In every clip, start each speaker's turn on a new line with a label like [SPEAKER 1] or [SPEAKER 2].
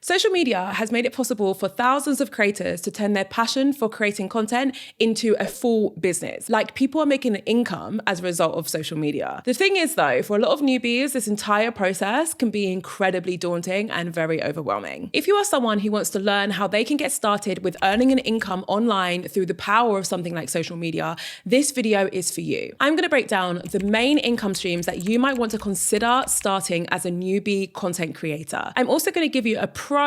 [SPEAKER 1] Social media has made it possible for thousands of creators to turn their passion for creating content into a full business. Like, people are making an income as a result of social media. The thing is though, for a lot of newbies, this entire process can be incredibly daunting and very overwhelming. If you are someone who wants to learn how they can get started with earning an income online through the power of something like social media, this video is for you. I'm going to break down the main income streams that you might want to consider starting as a newbie content creator. I'm also going to give you a pro,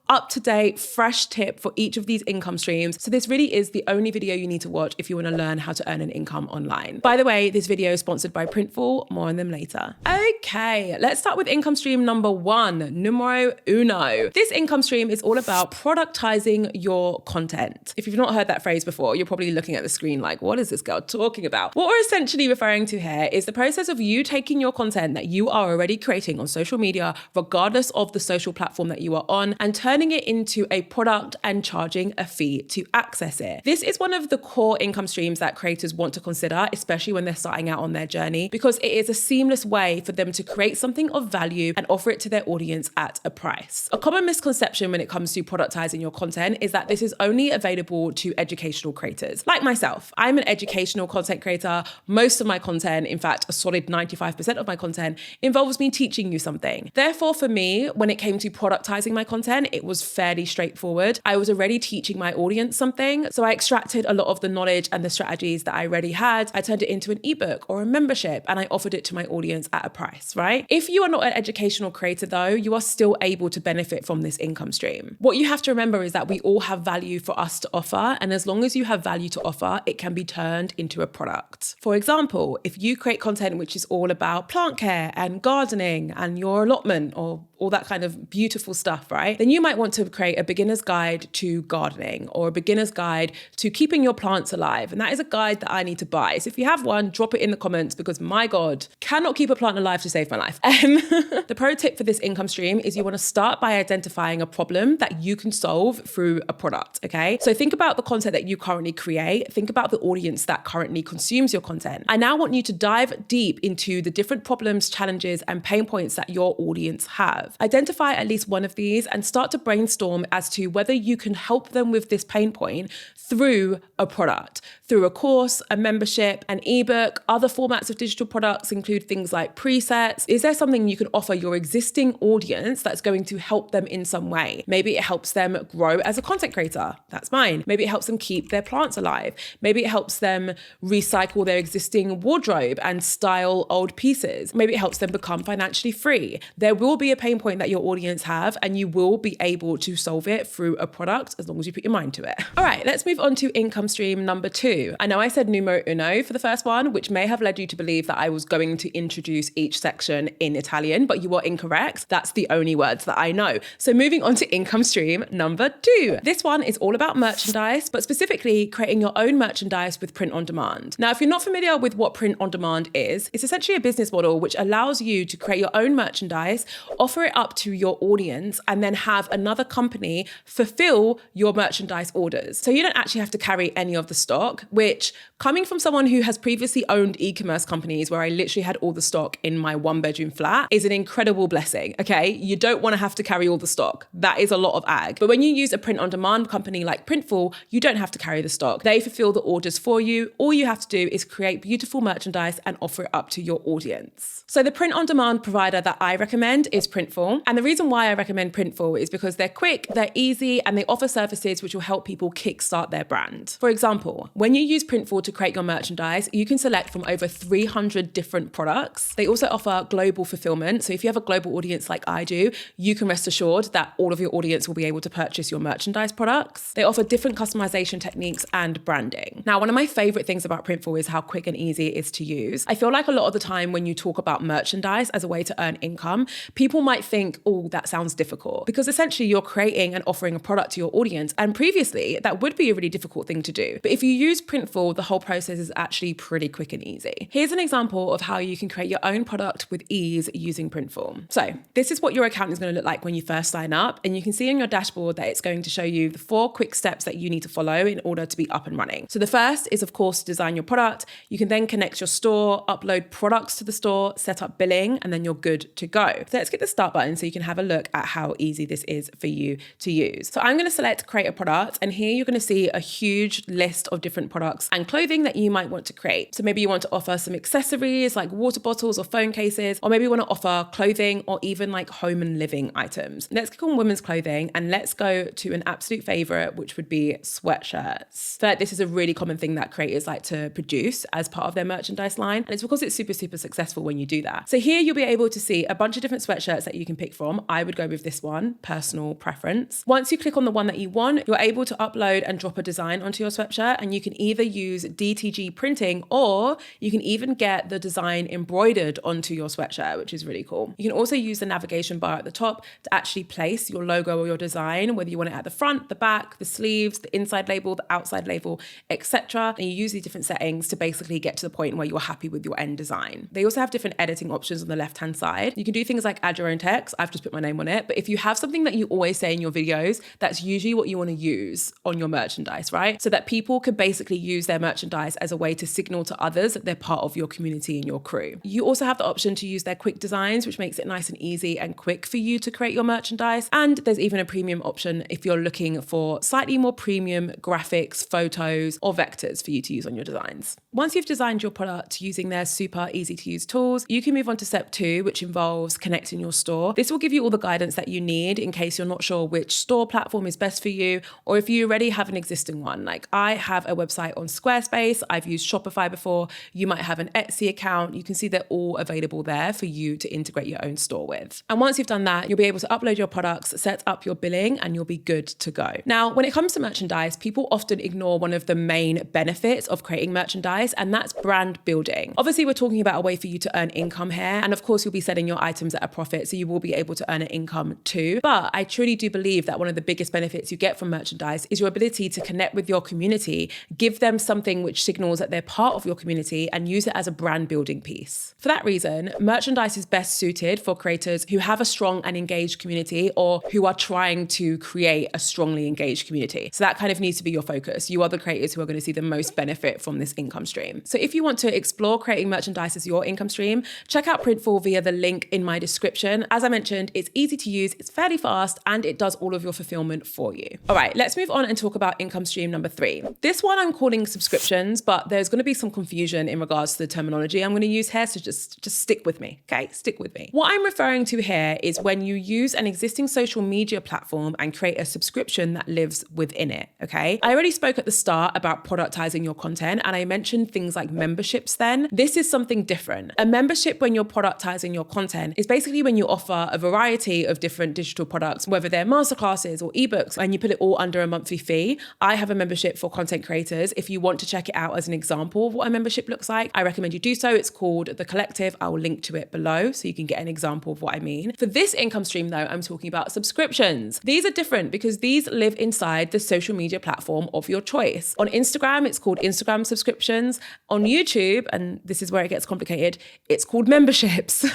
[SPEAKER 1] up-to-date, fresh tip for each of these income streams. So this really is the only video you need to watch if you want to learn how to earn an income online. By the way, this video is sponsored by Printful. More on them later. Okay, let's start with income stream number one, numero uno. This income stream is all about productizing your content. If you've not heard that phrase before, you're probably looking at the screen like, what is this girl talking about? What we're essentially referring to here is the process of you taking your content that you are already creating on social media, regardless of the social platform that you are on, and turning it into a product and charging a fee to access it. This is one of the core income streams that creators want to consider, especially when they're starting out on their journey, because it is a seamless way for them to create something of value and offer it to their audience at a price. A common misconception when it comes to productizing your content is that this is only available to educational creators. Like myself, I'm an educational content creator. Most of my content, in fact, a solid 95% of my content, involves me teaching you something. Therefore, for me, when it came to productizing my content, it was fairly straightforward. I was already teaching my audience something, so I extracted a lot of the knowledge and the strategies that I already had. I turned it into an ebook or a membership, and I offered it to my audience at a price, right? If you are not an educational creator though, you are still able to benefit from this income stream. What you have to remember is that we all have value for us to offer, and as long as you have value to offer, it can be turned into a product. For example, if you create content which is all about plant care and gardening and your allotment or all that kind of beautiful stuff, right? Then you might want to create a beginner's guide to gardening or a beginner's guide to keeping your plants alive. And that is a guide that I need to buy. So if you have one, drop it in the comments, because my God, cannot keep a plant alive to save my life. The pro tip for this income stream is you want to start by identifying a problem that you can solve through a product, okay? So think about the content that you currently create. Think about the audience that currently consumes your content. I now want you to dive deep into the different problems, challenges, and pain points that your audience have. Identify at least one of these and start to brainstorm as to whether you can help them with this pain point through a product, through a course, a membership, an ebook. Other formats of digital products include things like presets. Is there something you can offer your existing audience that's going to help them in some way? Maybe it helps them grow as a content creator. That's mine. Maybe it helps them keep their plants alive. Maybe it helps them recycle their existing wardrobe and style old pieces. Maybe it helps them become financially free. There will be a pain point that your audience have, and you will be able to solve it through a product as long as you put your mind to it. All right, let's move on to income stream number two. I know I said numero uno for the first one, which may have led you to believe that I was going to introduce each section in Italian, but you are incorrect. That's the only words that I know. So moving on to income stream number two. This one is all about merchandise, but specifically creating your own merchandise with print on demand. Now, if you're not familiar with what print on demand is, it's essentially a business model which allows you to create your own merchandise, offer it up to your audience, and then have another company fulfill your merchandise orders. So you don't actually have to carry any of the stock, which, coming from someone who has previously owned e-commerce companies where I literally had all the stock in my one-bedroom flat, is an incredible blessing, okay? You don't want to have to carry all the stock. That is a lot of ag. But when you use a print-on-demand company like Printful, you don't have to carry the stock. They fulfill the orders for you. All you have to do is create beautiful merchandise and offer it up to your audience. So the print-on-demand provider that I recommend is Printful. And the reason why I recommend Printful is because they're quick, they're easy, and they offer services which will help people kickstart their brand. For example, when you use Printful to create your merchandise, you can select from over 300 different products. They also offer global fulfillment. So if you have a global audience like I do, you can rest assured that all of your audience will be able to purchase your merchandise products. They offer different customization techniques and branding. Now, one of my favorite things about Printful is how quick and easy it is to use. I feel like a lot of the time when you talk about merchandise as a way to earn income, people might think, oh, that sounds difficult, because essentially you're creating and offering a product to your audience. And previously that would be a really difficult thing to do. But if you use Printful, the whole process is actually pretty quick and easy. Here's an example of how you can create your own product with ease using Printful. So this is what your account is going to look like when you first sign up. And you can see on your dashboard that it's going to show you the 4 quick steps that you need to follow in order to be up and running. So the first is, of course, to design your product. You can then connect your store, upload products to the store, set up billing, and then you're good to go. So let's get the start button so you can have a look at how easy this is for you to use. So I'm going to select create a product, and here you're going to see a huge list of different products and clothing that you might want to create. So maybe you want to offer some accessories like water bottles or phone cases, or maybe you want to offer clothing or even like home and living items. Let's click on women's clothing and let's go to an absolute favorite, which would be sweatshirts. So like, this is a really common thing that creators like to produce as part of their merchandise line. And it's because it's super, super successful when you do that. So here you'll be able to see a bunch of different sweatshirts that you can pick from. I would go with this one, personal preference. Once you click on the one that you want, you're able to upload and drop a design onto your sweatshirt, and you can either use DTG printing or you can even get the design embroidered onto your sweatshirt, which is really cool. You can also use the navigation bar at the top to actually place your logo or your design, whether you want it at the front, the back, the sleeves, the inside label, the outside label, etc. And you use these different settings to basically get to the point where you're happy with your end design. They also have different editing options on the left-hand side. You can do things like add your own text. I've just put my name on it. But if you have something that you always say in your videos, that's usually what you want to use on your merchandise, right? So that people can basically use their merchandise as a way to signal to others that they're part of your community and your crew. You also have the option to use their quick designs, which makes it nice and easy and quick for you to create your merchandise. And there's even a premium option if you're looking for slightly more premium graphics, photos, or vectors for you to use on your designs. Once you've designed your product using their super easy to use tools, you can move on to step 2, which involves connecting your store. This will give you all the guidance that you need in case you're not sure which store platform is best for you, or if you already have an existing one. Like I have a website on Squarespace, I've used Shopify before, you might have an Etsy account. You can see they're all available there for you to integrate your own store with. And once you've done that, you'll be able to upload your products, set up your billing, and you'll be good to go. Now, when it comes to merchandise, people often ignore one of the main benefits of creating merchandise, and that's brand building. Obviously, we're talking about a way for you to earn income here. And of course, you'll be selling your items at a profit, so you will be able to earn an income too. But I truly do believe that one of the biggest benefits you get from merchandise is your ability to connect with your community, give them something which signals that they're part of your community, and use it as a brand building piece. For that reason, merchandise is best suited for creators who have a strong and engaged community, or who are trying to create a strongly engaged community. So that kind of needs to be your focus. You are the creators who are going to see the most benefit from this income stream. So if you want to explore creating merchandise as your income stream, check out Printful via the link in my description. As I mentioned, it's easy to use, it's fairly fast, and it does all of your fulfillment for you. All right, let's move on and talk about income stream number 3. This one I'm calling subscriptions, but there's going to be some confusion in regards to the terminology I'm going to use here, so just stick with me, okay? Stick with me. What I'm referring to here is when you use an existing social media platform and create a subscription that lives within it, okay? I already spoke at the start about productizing your content, and I mentioned things like memberships then. This is something different. A membership when you're productizing your content is basically when you offer a variety of different digital products, whether they're masterclasses or ebooks, and you put it all under a monthly fee. I have a membership for content creators. If you want to check it out as an example of what a membership looks like, I recommend you do so. It's called The Collective. I will link to it below so you can get an example of what I mean. For this income stream though, I'm talking about subscriptions. These are different because these live inside the social media platform of your choice. On Instagram, it's called Instagram subscriptions. On YouTube, and this is where it gets complicated, it's called memberships.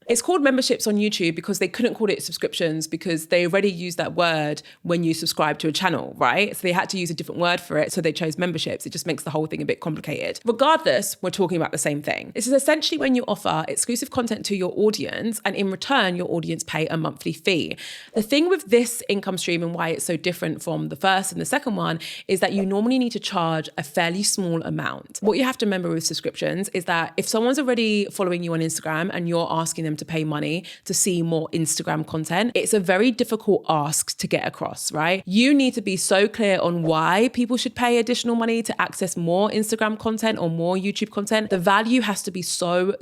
[SPEAKER 1] It's called memberships on YouTube because they couldn't call it subscriptions because they already used that word when you subscribe to a channel, right? So they had to use a different word for it, so they chose memberships. It just makes the whole thing a bit complicated. Regardless, we're talking about the same thing. This is essentially when you offer exclusive content to your audience, and in return, your audience pay a monthly fee. The thing with this income stream and why it's so different from the first and the second one is that you normally need to charge a fairly small amount. What you have to remember with subscriptions is that if someone's already following you on Instagram and you're asking them to pay money to see more Instagram content, it's a very difficult ask to get across, right? You need to be so clear on why people should pay additional money to access more Instagram content or more YouTube content. The value has to be so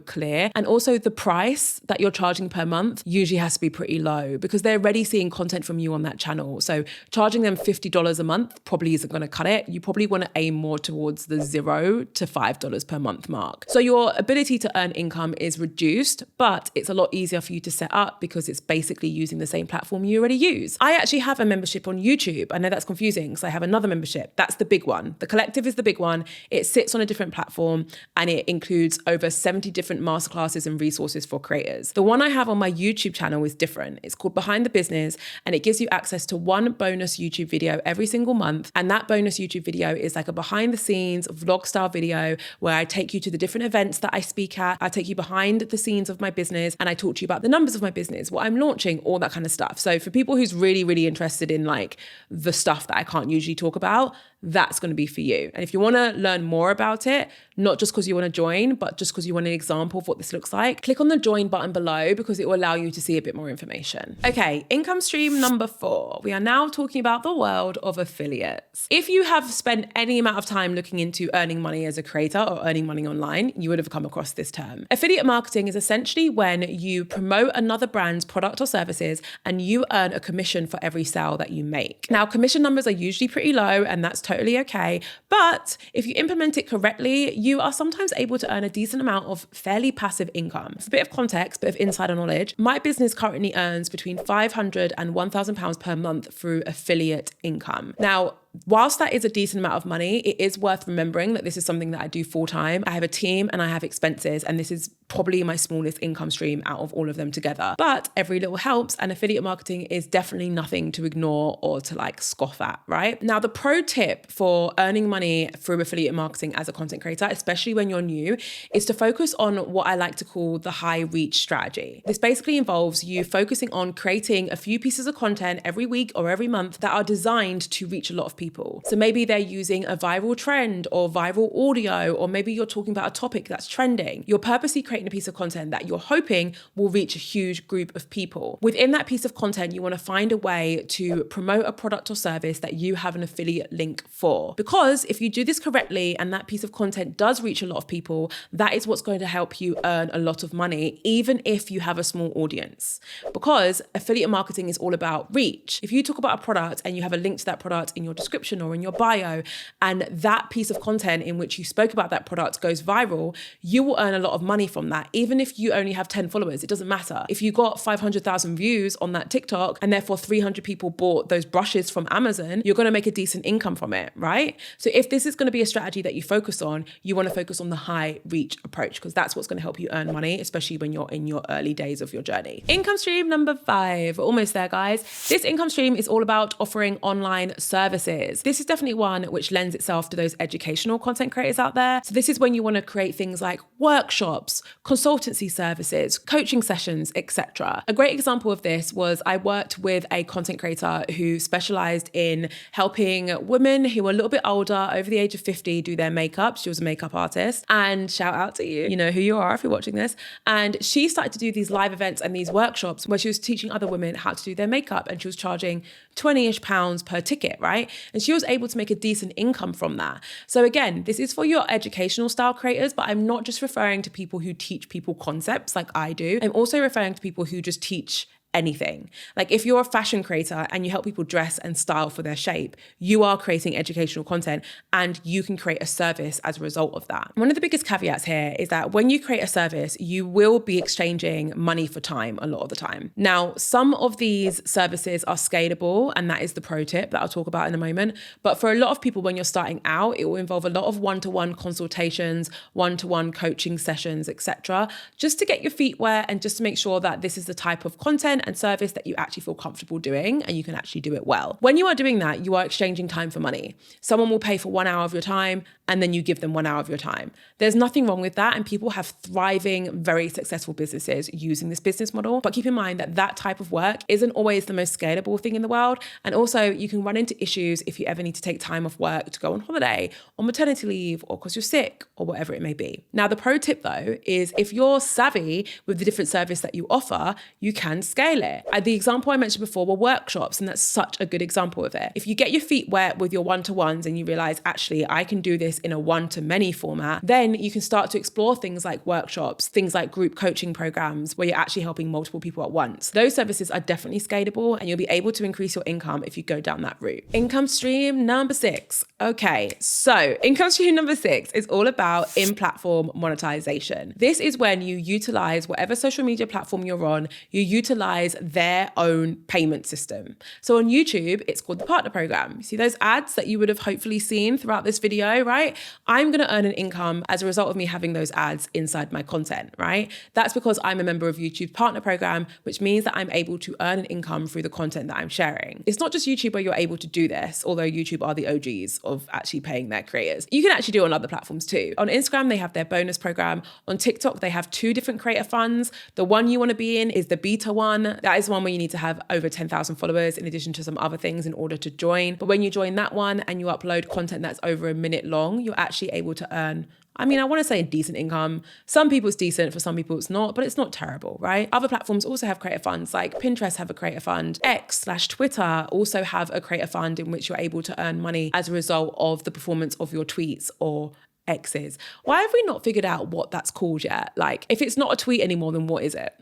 [SPEAKER 1] clear. And also the price that you're charging per month usually has to be pretty low because they're already seeing content from you on that channel. So charging them $50 a month probably isn't going to cut it. You probably want to aim more towards the $0 to $5 per month mark. So your ability to earn income is reduced, but it's a lot easier for you to set up because it's basically using the same platform you already use. I actually have a membership on YouTube. I know that's confusing because I have another membership. That's the big one. The Collective is the big one. It sits on a different platform and it includes over 70 different masterclasses and resources for creators. The one I have on my YouTube channel is different. It's called Behind the Business and it gives you access to one bonus YouTube video every single month. And that bonus YouTube video is like a behind the scenes vlog style video where I take you to the different events that I speak at. I take you behind the scenes of my my business and I talk to you about the numbers of my business, what I'm launching, all that kind of stuff. So for people who's really, really interested in like the stuff that I can't usually talk about, that's going to be for you. And if you want to learn more about it, not just because you want to join, but just because you want an example of what this looks like, click on the join button below because it will allow you to see a bit more information. Okay, income stream number 4. We are now talking about the world of affiliates. If you have spent any amount of time looking into earning money as a creator or earning money online, you would have come across this term. Affiliate marketing is essentially when you promote another brand's product or services and you earn a commission for every sale that you make. Now, commission numbers are usually pretty low and that's totally okay. But if you implement it correctly, you are sometimes able to earn a decent amount of fairly passive income. For a bit of context, bit of insider knowledge, my business currently earns between £500 and £1,000 per month through affiliate income. Now, whilst that is a decent amount of money, it is worth remembering that this is something that I do full time. I have a team and I have expenses, and this is probably my smallest income stream out of all of them together. But every little helps, and affiliate marketing is definitely nothing to ignore or to like scoff at, right? Now, the pro tip for earning money through affiliate marketing as a content creator, especially when you're new, is to focus on what I like to call the high reach strategy. This basically involves you focusing on creating a few pieces of content every week or every month that are designed to reach a lot of people. So maybe they're using a viral trend or viral audio, or maybe you're talking about a topic that's trending. You're purposely creating a piece of content that you're hoping will reach a huge group of people. Within that piece of content, you want to find a way to promote a product or service that you have an affiliate link for. Because if you do this correctly and that piece of content does reach a lot of people, that is what's going to help you earn a lot of money, even if you have a small audience. Because affiliate marketing is all about reach. If you talk about a product and you have a link to that product in your description or in your bio, and that piece of content in which you spoke about that product goes viral, you will earn a lot of money from that. Even if you only have 10 followers, it doesn't matter. If you got 500,000 views on that TikTok and therefore 300 people bought those brushes from Amazon, you're going to make a decent income from it, right? So if this is going to be a strategy that you focus on, you want to focus on the high reach approach, because that's what's going to help you earn money, especially when you're in your early days of your journey. Income stream number 5. We're almost there, guys. This income stream is all about offering online services. This is definitely one which lends itself to those educational content creators out there. So this is when you want to create things like workshops, consultancy services, coaching sessions, etc. A great example of this was I worked with a content creator who specialized in helping women who were a little bit older, over the age of 50, do their makeup. She was a makeup artist, and shout out to you. You know who you are if you're watching this. And she started to do these live events and these workshops where she was teaching other women how to do their makeup, and she was charging £20-ish per ticket, right? And she was able to make a decent income from that. So again, this is for your educational style creators, but I'm not just referring to people who teach people concepts like I do. I'm also referring to people who just teach anything. Like if you're a fashion creator and you help people dress and style for their shape, you are creating educational content and you can create a service as a result of that. One of the biggest caveats here is that when you create a service, you will be exchanging money for time a lot of the time. Now, some of these services are scalable, and that is the pro tip that I'll talk about in a moment. But for a lot of people, when you're starting out, it will involve a lot of one-to-one consultations, one-to-one coaching sessions, etc., just to get your feet wet and just to make sure that this is the type of content and service that you actually feel comfortable doing and you can actually do it well. When you are doing that, you are exchanging time for money. Someone will pay for 1 hour of your time and then you give them 1 hour of your time. There's nothing wrong with that, and people have thriving, very successful businesses using this business model. But keep in mind that that type of work isn't always the most scalable thing in the world. And also you can run into issues if you ever need to take time off work to go on holiday, on maternity leave, or because you're sick, or whatever it may be. Now, the pro tip though is if you're savvy with the different service that you offer, you can scale it. The example I mentioned before were workshops, and that's such a good example of it. If you get your feet wet with your one-to-ones and you realize, actually, I can do this in a one-to-many format, then you can start to explore things like workshops, things like group coaching programs where you're actually helping multiple people at once. Those services are definitely scalable and you'll be able to increase your income if you go down that route. Income stream number 6. Okay, so income stream number 6 is all about in-platform monetization. This is when you utilize whatever social media platform you're on, you utilize utilize their own payment system. So on YouTube, it's called the partner program. You see those ads that you would have hopefully seen throughout this video, right? I'm going to earn an income as a result of me having those ads inside my content, right? That's because I'm a member of YouTube's partner program, which means that I'm able to earn an income through the content that I'm sharing. It's not just YouTube where you're able to do this, although YouTube are the OGs of actually paying their creators. You can actually do it on other platforms too. On Instagram, they have their bonus program. On TikTok, they have 2 different creator funds. The one you want to be in is the beta one. That is one where you need to have over 10,000 followers in addition to some other things in order to join. But when you join that one and you upload content that's over a minute long, you're actually able to earn, I want to say a decent income. Some people it's decent, for some people it's not, but it's not terrible, right? Other platforms also have creator funds, like Pinterest have a creator fund. X/Twitter also have a creator fund in which you're able to earn money as a result of the performance of your tweets or X's. Why have we not figured out what that's called yet? Like, if it's not a tweet anymore, then what is it?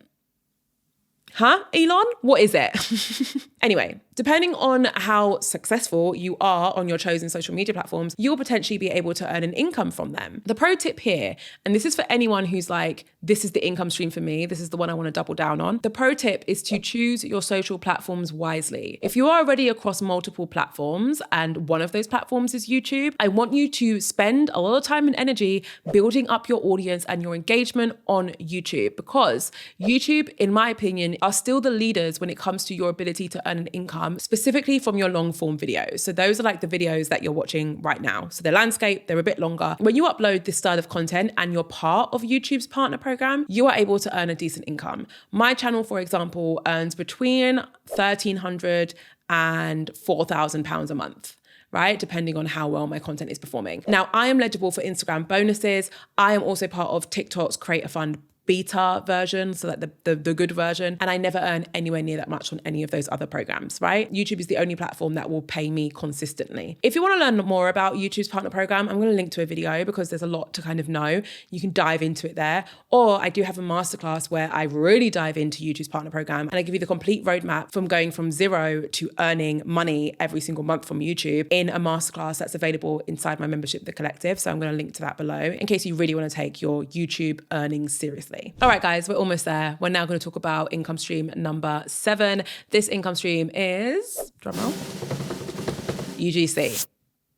[SPEAKER 1] Huh, Elon? What is it? Anyway, depending on how successful you are on your chosen social media platforms, you'll potentially be able to earn an income from them. The pro tip here, and this is for anyone who's like, this is the income stream for me, this is the one I want to double down on. The pro tip is to choose your social platforms wisely. If you are already across multiple platforms and one of those platforms is YouTube, I want you to spend a lot of time and energy building up your audience and your engagement on YouTube, because YouTube, in my opinion, are still the leaders when it comes to your ability to earn an income, specifically from your long form videos. So those are like the videos that you're watching right now. So they're landscape, they're a bit longer. When you upload this style of content and you're part of YouTube's partner program, you are able to earn a decent income. My channel, for example, earns between £1,300 and £4,000 a month, right? Depending on how well my content is performing. Now, I am eligible for Instagram bonuses. I am also part of TikTok's Creator Fund beta version, so like the good version, and I never earn anywhere near that much on any of those other programs, right? YouTube is the only platform that will pay me consistently. If you want to learn more about YouTube's partner program, I'm going to link to a video because there's a lot to kind of know. You can dive into it there. Or I do have a masterclass where I really dive into YouTube's partner program and I give you the complete roadmap from going from zero to earning money every single month from YouTube in a masterclass that's available inside my membership, The Collective. So I'm going to link to that below in case you really want to take your YouTube earnings seriously. All right, guys, we're almost there. We're now going to talk about income stream number 7. This income stream is, drumroll, UGC.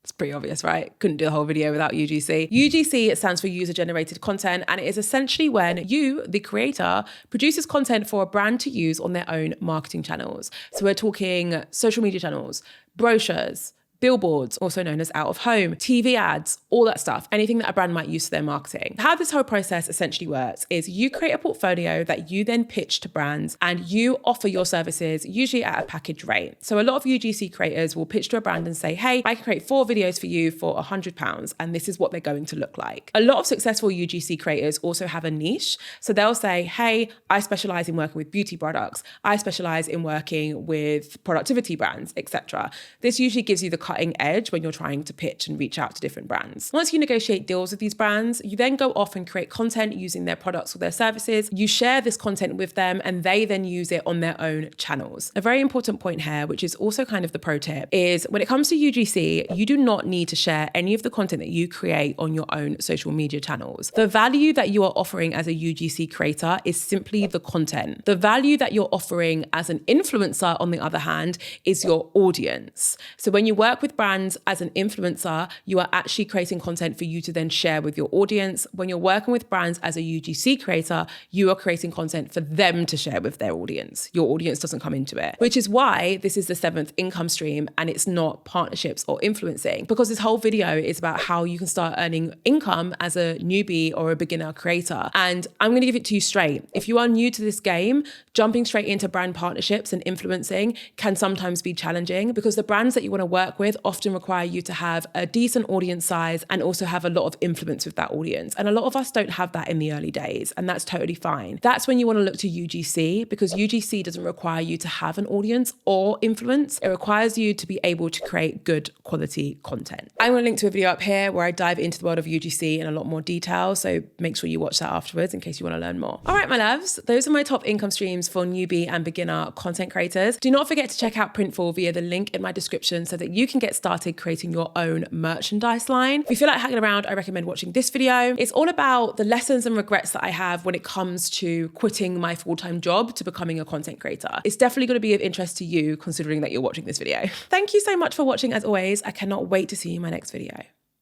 [SPEAKER 1] It's pretty obvious, right? Couldn't do the whole video without UGC. UGC stands for user-generated content, and it is essentially when you, the creator, produces content for a brand to use on their own marketing channels. So we're talking social media channels, brochures, billboards, also known as out of home, TV ads, all that stuff, anything that a brand might use for their marketing. How this whole process essentially works is you create a portfolio that you then pitch to brands and you offer your services usually at a package rate. So a lot of UGC creators will pitch to a brand and say, hey, I can create 4 videos for you for £100 and this is what they're going to look like. A lot of successful UGC creators also have a niche. So they'll say, hey, I specialize in working with beauty products. I specialize in working with productivity brands, etc. This usually gives you the cutting edge when you're trying to pitch and reach out to different brands. Once you negotiate deals with these brands, you then go off and create content using their products or their services. You share this content with them and they then use it on their own channels. A very important point here, which is also kind of the pro tip, is when it comes to UGC, you do not need to share any of the content that you create on your own social media channels. The value that you are offering as a UGC creator is simply the content. The value that you're offering as an influencer, on the other hand, is your audience. So when you work with brands as an influencer, you are actually creating content for you to then share with your audience. When you're working with brands as a UGC creator, you are creating content for them to share with their audience. Your audience doesn't come into it, which is why this is the 7th income stream and it's not partnerships or influencing, because this whole video is about how you can start earning income as a newbie or a beginner creator. And I'm going to give it to you straight. If you are new to this game, jumping straight into brand partnerships and influencing can sometimes be challenging because the brands that you want to work with often require you to have a decent audience size and also have a lot of influence with that audience. And a lot of us don't have that in the early days, and that's totally fine. That's when you want to look to UGC, because UGC doesn't require you to have an audience or influence. It requires you to be able to create good quality content. I'm going to link to a video up here where I dive into the world of UGC in a lot more detail, so make sure you watch that afterwards in case you want to learn more. All right, my loves, those are my top income streams for newbie and beginner content creators. Do not forget to check out Printful via the link in my description so that you can can get started creating your own merchandise line. If you feel like hanging around, I recommend watching this video. It's all about the lessons and regrets that I have when it comes to quitting my full-time job to becoming a content creator. It's definitely going to be of interest to you considering that you're watching this video. Thank you so much for watching as always. I cannot wait to see you in my next video.